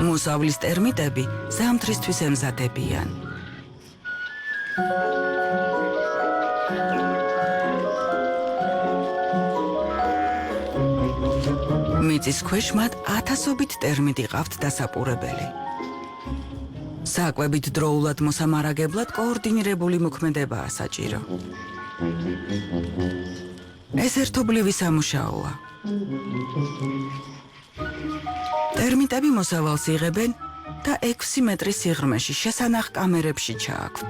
მოსავლის ტერმიტები ზამთრისთვის ემზადებიან. მიწის ქვეშ მათ ათასობით ტერმიტი ყავთ დასაპურებელი. საკვებით დროულად მოსამარაგებლად კოორდინირებული მოქმედებაა საჭირო. ეს ერთობლივი სამუშაოა. ტერმიტები მოსავალს იღებენ და 6 მეტრის სიღრმეში შესანახ კამერებში ჩააქვთ.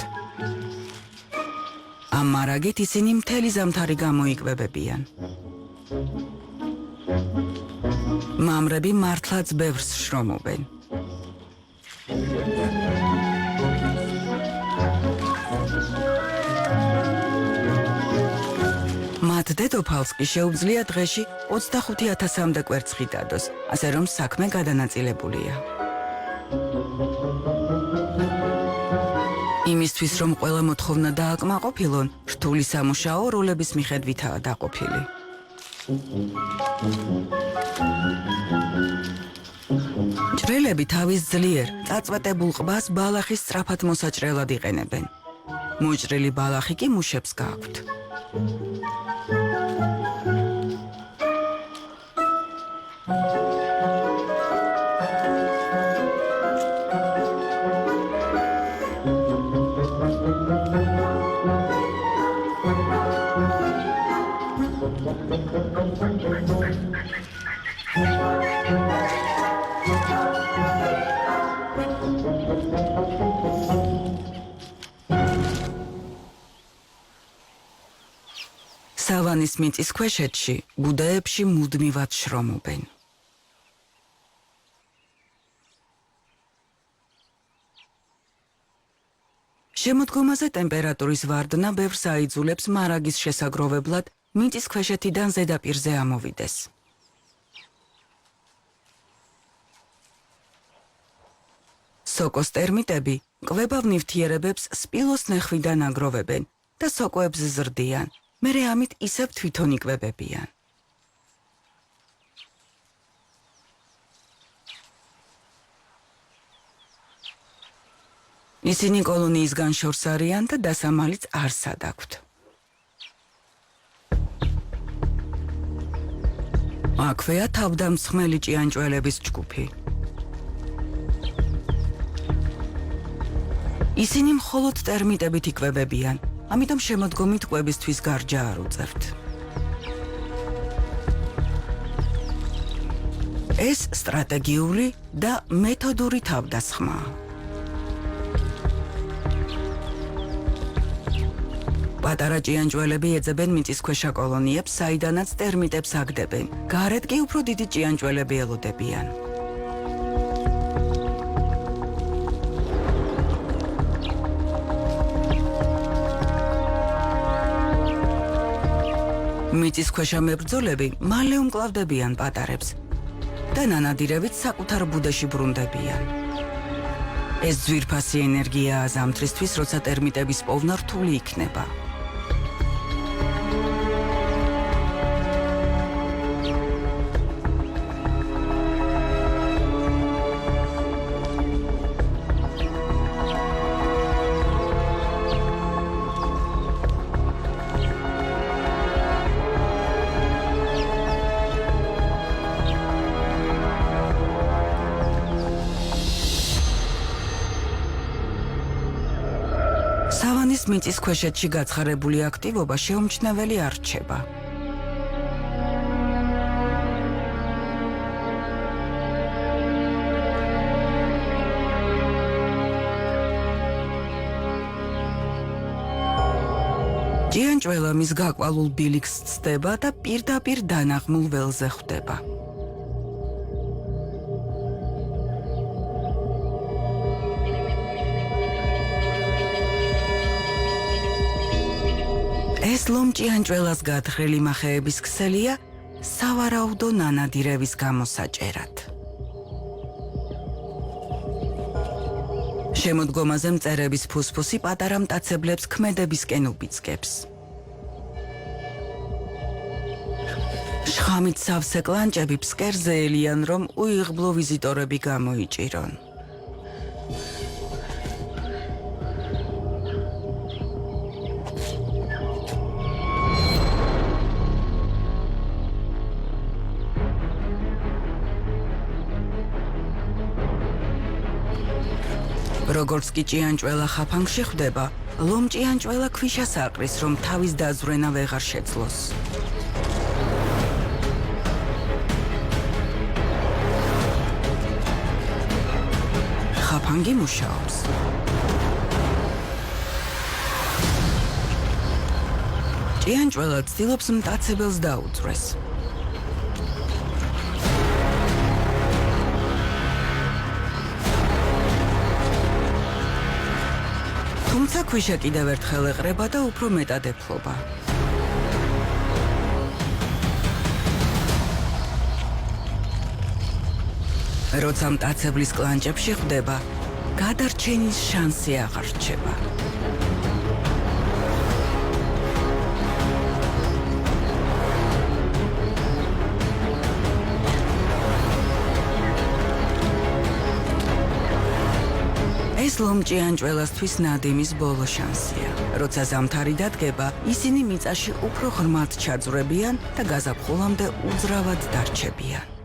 ამ მარაგით ისინი მთელი ზამთარი გამოიკვებებიან. მამრები მართლაც ბევრს შრომობენ. მათ დედოფალს კი შეუძლია დღეში 25,000-მდე კვერცხი დადოს, ასე რომ საქმე გადანაწილებულია. იმისთვის, რომ ყველა მოთხოვნა დააკმაყოფილონ, რთული სამუშაო როლების მიხედვითაა დაყოფილი. ჭრელები თავის ძლიერ, წაწვეტებულ ყბას ბალახის სწრაფად მოსაჭრელად იყენებენ. მოჭრილი ბალახი კი მუშებს გააქვთ. სავანის მიწის ქვეშეთში ბუდეებში მუდმივად შრომობენ. შემოდგომაზე ტემპერატურის ვარდნა ბევრს აიძულებს მარაგის შესაგროვებლად მიწის ქვეშეთიდან ზედაპირზე ამოვიდეს. სოკოს ტერმიტები კვებავ ნივთიერებებს სპილოს ნეხვიდან აგროვებენ და სოკოებს ზრდიან. მერე ამით ისევ თვითონ იკვებებიან. ისინი კოლონიისგან შორს არიან და დასამალიც არსად აქვთ. აქვეა თავდამსხმელი ჭიანჭველების ჯგუფი. ისინი მხოლოდ ტერმიტებით იკვებებიან. ამიტომ შემოდგომით კვებისთვის გარჯა არ უწევთ. ეს სტრატეგიული და მეთოდური თავდასხმაა. პატარა ჭიანჭველები ეძებენ მიწისქვეშა კოლონიებს, საიდანაც ტერმიტებს აგდებენ. გარეთ კი უფრო დიდი ჭიანჭველები ელოდებიან. მიწისქვეშა მებრძოლები მალე უმკლავდებიან პატარებს და ნანადირებით საკუთარ ბუდეში ბრუნდებიან. ეს ძვირფასი ენერგიაა ზამთრისთვის, როცა ტერმიტების პოვნა რთული იქნება. სავანის მიწის ქვეშეთში გაცხარებული აქტივობა შეუმჩნეველი არ რჩება. ჭიანჭველა მის გაკვალულ ბილიქს ცდება და პირდაპირ დანაღმულ ველზე ხვდება. ეს ლომჭიანჭველას გათხრილი მახეების ქსელია სავარაუდო ნანადირების გამოსაჭერად. შემოდგომაზე მწერების ფუსფუსი პატარა მტაცებლებს ქმედებისკენ უბიძგებს. შხამით სავსე კლანჭები ფსკერზე ელიან, რომ უიღბლო ვიზიტორები გამოიჭირონ. როგორც კი ჭიანჭველა ხაფანგში ხვდება, ლომჭიანჭველა ქვიშას აყრის, რომ თავის დაზვრენა ვეღარ შეძლოს. ხაფანგი მუშაობს. ჭიანჭველა ცდილობს მტაცებელს დაუწვრეს. თუმცა ქვიშა კიდევ ერთხელ ეყრება და უფრო მეტად ეფლობა. როცა მტაცებლის კლანჭებში ხვდება, გადარჩენის შანსი აღარ რჩება. ეს ლომჭიანჭველასთვის ნადიმის ბოლო შანსია. როცა ზამთარი დადგება, ისინი მიწაში უფრო ღრმად ჩაძვრებიან და გაზაფხულამდე უძრავად დარჩებიან.